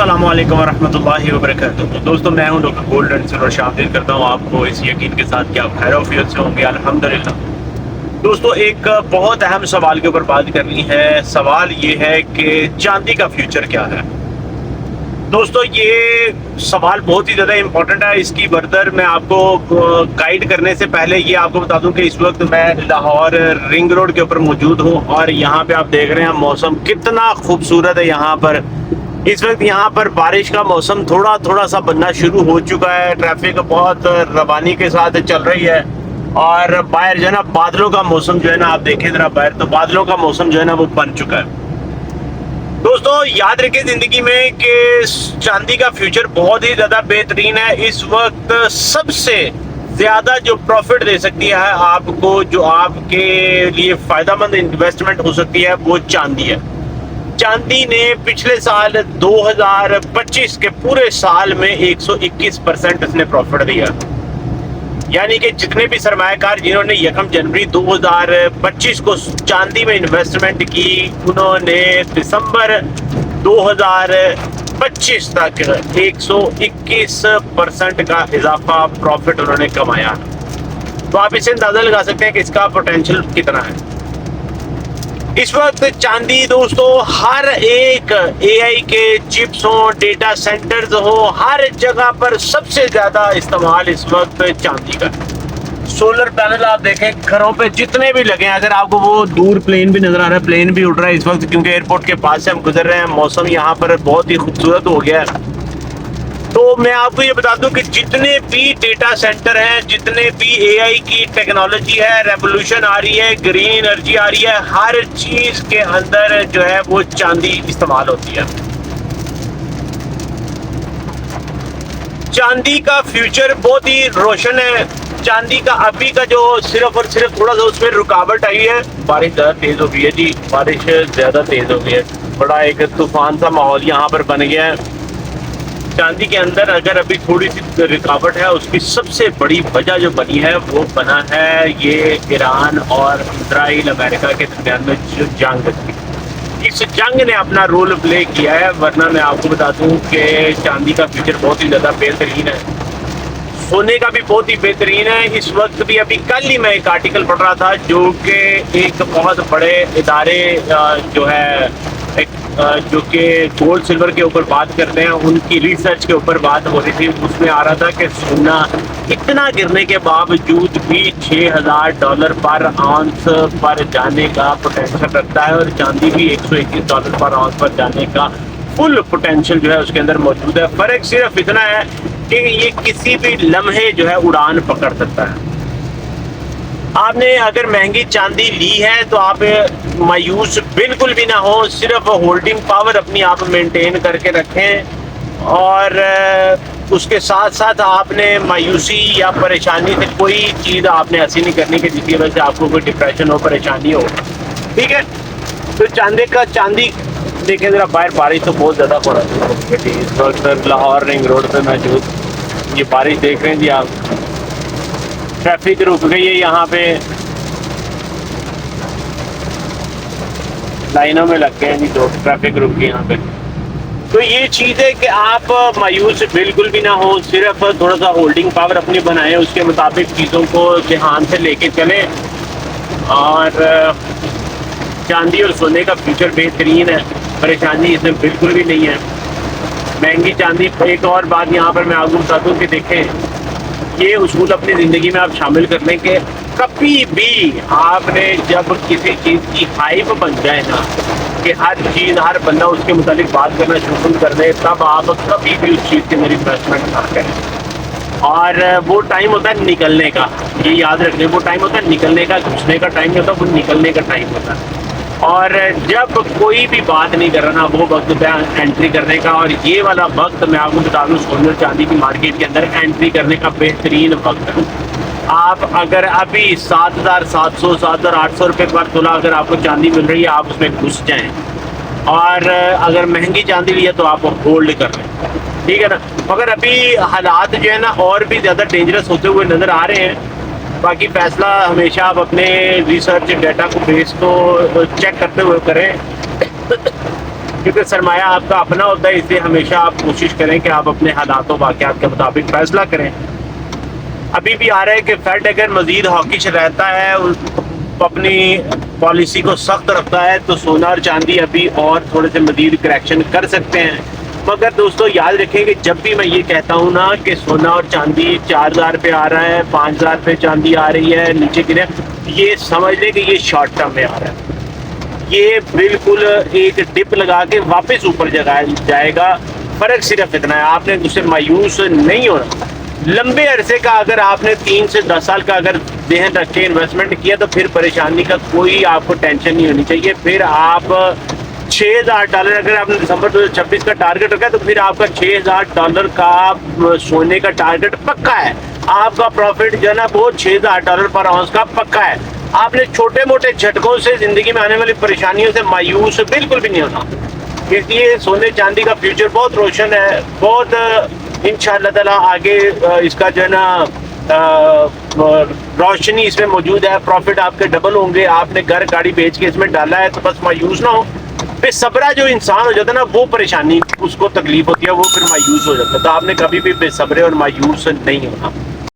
السلام علیکم ورحمۃ اللہ وبرکاتہ دوستوں، میں ہوں ڈاکٹر گولڈ اینڈ سلور شامل کرتا ہوں آپ کو اس یقین کے ساتھ کہ آپ خیر وفیت سے ہوں گے الحمدللہ۔ دوستوں، ایک بہت اہم سوال کے اوپر بات کرنی ہے۔ سوال یہ ہے کہ چاندی کا فیوچر کیا ہے۔ دوستوں، یہ سوال بہت ہی زیادہ امپورٹنٹ ہے۔ اس کی فردر میں آپ کو گائیڈ کرنے سے پہلے یہ آپ کو بتا دوں کہ اس وقت میں لاہور رنگ روڈ کے اوپر موجود ہوں، اور یہاں پہ آپ دیکھ رہے ہیں موسم کتنا خوبصورت ہے۔ یہاں پر اس وقت یہاں پر بارش کا موسم تھوڑا تھوڑا سا بننا شروع ہو چکا ہے۔ ٹریفک بہت روانی کے ساتھ چل رہی ہے، اور باہر جو ہے نا بادلوں کا موسم جو ہے نا، آپ دیکھیں ذرا باہر، تو بادلوں کا موسم جو ہے نا وہ بن چکا ہے۔ دوستو، یاد رکھیں زندگی میں کہ چاندی کا فیوچر بہت ہی زیادہ بہترین ہے۔ اس وقت سب سے زیادہ جو پروفٹ دے سکتی ہے آپ کو، جو آپ کے لیے فائدہ مند انویسٹمنٹ ہو سکتی ہے، وہ چاندی ہے۔ چاندی نے پچھلے سال 2025 کے پورے سال میں 121% اس نے پروفٹ دیا، یعنی کہ جتنے بھی سرمایہ کار جنہوں نے 1 جنوری 2025 کو چاندی میں انویسٹمنٹ کی، انہوں نے دسمبر 2025 تک 121% کا اضافہ پروفٹ انہوں نے کمایا۔ تو آپ اس سے اندازہ لگا سکتے ہیں کہ اس کا پوٹینشیل کتنا ہے۔ اس وقت چاندی دوستو ہر ایک اے آئی کے چپس ہوں، ڈیٹا سینٹرز ہوں، ہر جگہ پر سب سے زیادہ استعمال اس وقت چاندی کا ہے۔ سولر پینل آپ دیکھیں گھروں پہ جتنے بھی لگے ہیں، اگر آپ کو وہ دور پلین بھی نظر آ رہا ہے، پلین بھی اڑ رہا ہے اس وقت، کیونکہ ایئرپورٹ کے پاس سے ہم گزر رہے ہیں۔ موسم یہاں پر بہت ہی خوبصورت ہو گیا ہے۔ تو میں آپ کو یہ بتا دوں کہ جتنے بھی ڈیٹا سینٹر ہیں، جتنے بھی اے آئی کی ٹیکنالوجی ہے، ریولوشن آ رہی ہے، گرین انرجی آ رہی ہے، ہر چیز کے اندر جو ہے وہ چاندی استعمال ہوتی ہے۔ چاندی کا فیوچر بہت ہی روشن ہے۔ چاندی کا ابھی کا جو صرف اور صرف تھوڑا سا اس میں رکاوٹ آئی ہے، بارش زیادہ تیز ہو گئی ہے جی، بارش زیادہ تیز ہو گئی ہے، بڑا ایک طوفان سا ماحول یہاں پر بن گیا ہے۔ چاندی کے اندر اگر ابھی تھوڑی سی رکاوٹ ہے، اس کی سب سے بڑی وجہ جو بنی ہے وہ بنا ہے یہ ایران اور اسرائیل امریکہ کے درمیان میں جو جنگ تھی، اس جنگ نے اپنا رول پلے کیا ہے۔ ورنہ میں آپ کو بتا دوں کہ چاندی کا فیوچر بہت ہی زیادہ بہترین ہے، سونے کا بھی بہت ہی بہترین ہے۔ اس وقت بھی ابھی کل ہی میں ایک آرٹیکل پڑھ رہا تھا، جو کہ ایک بہت بڑے ادارے جو ہے جو کہ گولڈ سلور کے اوپر بات کرتے ہیں، ان کی ریسرچ کے اوپر بات ہو رہی تھی۔ اس میں آ رہا تھا کہ سونا اتنا گرنے کے باوجود بھی $6000 پر آنس پر جانے کا پوٹینشیل رکھتا ہے، اور چاندی بھی $121 پر آنس پر جانے کا فل پوٹینشیل جو ہے اس کے اندر موجود ہے۔ فرق صرف اتنا ہے کہ یہ کسی بھی لمحے جو ہے اڑان پکڑ سکتا ہے۔ آپ نے اگر مہنگی چاندی لی ہے تو آپ مایوس بالکل بھی نہ ہو، صرف ہولڈنگ پاور اپنی آپ مینٹین کر کے رکھیں، اور اس کے ساتھ ساتھ آپ نے مایوسی یا پریشانی سے کوئی چیز آپ نے ایسی نہیں کرنی کہ جس کی وجہ سے آپ کو کوئی ڈپریشن ہو، پریشانی ہو، ٹھیک ہے۔ تو چاندی دیکھیں ذرا، باہر بارش تو بہت زیادہ پڑ رہی ہے اس وقت لاہور رنگ روڈ پہ موجود، یہ بارش دیکھ رہے ہیں جی آپ، ٹریفک رک گئی ہے یہاں پہ، لائنوں میں لگ گئے ہیں جی، تو ٹریفک رک گئی یہاں پہ۔ تو یہ چیز ہے کہ آپ مایوس بالکل بھی نہ ہو، صرف تھوڑا سا ہولڈنگ پاور اپنی بنائیں، اس کے مطابق چیزوں کو دھیان سے لے کے چلیں، اور چاندی اور سونے کا فیوچر بہترین ہے، پریشانی اس میں بالکل بھی نہیں ہے۔ مہنگی چاندی، ایک اور بات یہاں پر میں آپ کو بتا دوں کہ دیکھیں، یہ اصول اپنی زندگی میں آپ شامل کر لیں کہ کبھی بھی آپ نے جب کسی چیز کی ہائپ بن جائے نا، کہ ہر بندہ اس کے متعلق بات کرنا شروع کر دے، تب آپ کبھی بھی اس چیز کے اندر انویسٹمنٹ نہ کریں۔ اور وہ ٹائم ہوتا ہے نکلنے کا، یہ یاد رکھیں، وہ ٹائم ہوتا ہے نکلنے کا، گھسنے کا ٹائم نہیں ہوتا، وہ نکلنے کا ٹائم ہوتا ہے۔ اور جب کوئی بھی بات نہیں کر رہا نا، وہ وقت ہوتا ہے انٹری کرنے کا، اور یہ والا وقت میں آپ کو بتا دوں سونے اور چاندی کی مارکیٹ کے اندر انٹری کرنے کا بہترین وقت ہے۔ آپ اگر ابھی 7700 7800 روپے پر تولہ اگر آپ کو چاندی مل رہی ہے، آپ اس میں گھس جائیں، اور اگر مہنگی چاندی لی ہے تو آپ ہولڈ کر لیں، ٹھیک ہے نا۔ مگر ابھی حالات جو ہے نا اور بھی زیادہ ڈینجرس ہوتے ہوئے نظر آ رہے ہیں۔ باقی فیصلہ ہمیشہ آپ اپنے ریسرچ ڈیٹا کو بیس کو چیک کرتے ہوئے کریں۔ کیونکہ سرمایہ آپ کا اپنا ہوتا ہے، اس لیے ہمیشہ آپ کوشش کریں کہ آپ اپنے حالات و واقعات کے مطابق فیصلہ کریں۔ ابھی بھی آ رہا ہے کہ فیڈ اگر مزید ہاکش رہتا ہے، اپنی پالیسی کو سخت رکھتا ہے، تو سونا اور چاندی ابھی اور تھوڑے سے مزید کریکشن کر سکتے ہیں۔ مگر دوستو یاد رکھیں کہ جب بھی میں یہ کہتا ہوں نا کہ سونا اور چاندی 4000 پہ آ رہا ہے، 5000 پہ چاندی آ رہی ہے، نیچے گرے، یہ سمجھ لیں کہ یہ شارٹ ٹرم میں آ رہا ہے، یہ بالکل ایک ڈپ لگا کے واپس اوپر جائے گا۔ فرق صرف اتنا ہے، آپ نے اس سے مایوس نہیں ہونا۔ لمبے عرصے کا اگر آپ نے 3 سے 10 سال کا اگر ذہن رکھ کے انویسٹمنٹ کیا تو پھر پریشانی کا کوئی آپ کو ٹینشن نہیں ہونی چاہیے۔ پھر آپ $6000 اگر آپ نے دسمبر 2026 کا ٹارگٹ رکھا ہے تو پھر آپ کا $6000 کا سونے کا ٹارگٹ پکا ہے، آپ کا پروفٹ جو ہے نا وہ $6000 پر آؤنس کا پکا ہے۔ آپ نے چھوٹے موٹے جھٹکوں سے، زندگی میں آنے والی پریشانیوں سے مایوس بالکل بھی نہیں ہونا۔ اس لیے سونے چاندی کا فیوچر بہت روشن ہے، بہت انشاءاللہ تعالیٰ آگے اس کا جو ہے نا روشنی اس میں موجود ہے، پروفٹ آپ کے ڈبل ہوں گے۔ آپ نے گھر گاڑی بیچ کے اس میں ڈالا ہے تو بس مایوس نہ ہو۔ بے صبرا جو انسان ہو جاتا ہے نا، وہ پریشانی اس کو تکلیف ہوتی ہے، وہ پھر مایوس ہو جاتا ہے۔ تو آپ نے کبھی بھی بے صبرے اور مایوس نہیں ہونا۔